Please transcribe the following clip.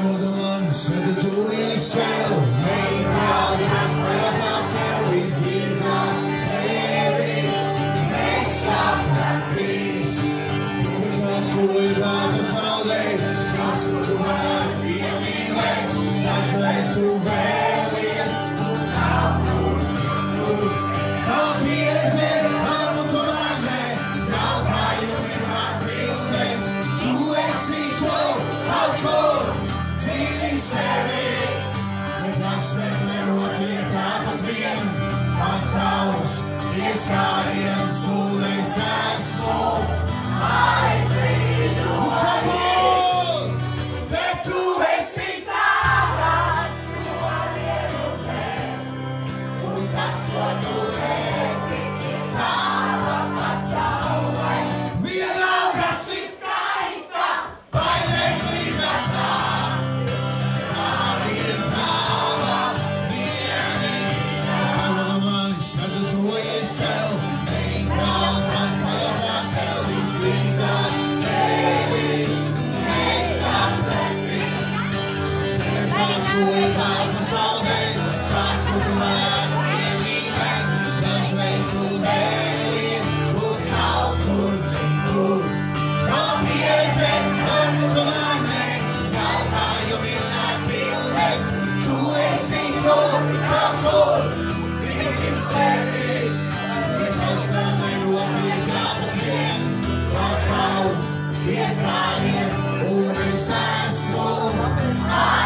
domani siete tu in cielo, nei cavi aspetta per visita, nei sacrifici, come casco e la salve, casco tu vai, via mille, lasciare su velis, capire se amo domani, now taglio in una buildings, tu essi tu, alcol, ti sei, perché spendere what the happens being, Matthaus, Iscariot, Sole, Sasmo, I dream you Saul, that tu essi para, tu avere un tasto tu tava passare, via now casi fraista, vai lei libertà. Yes, I am. Oh, this I saw.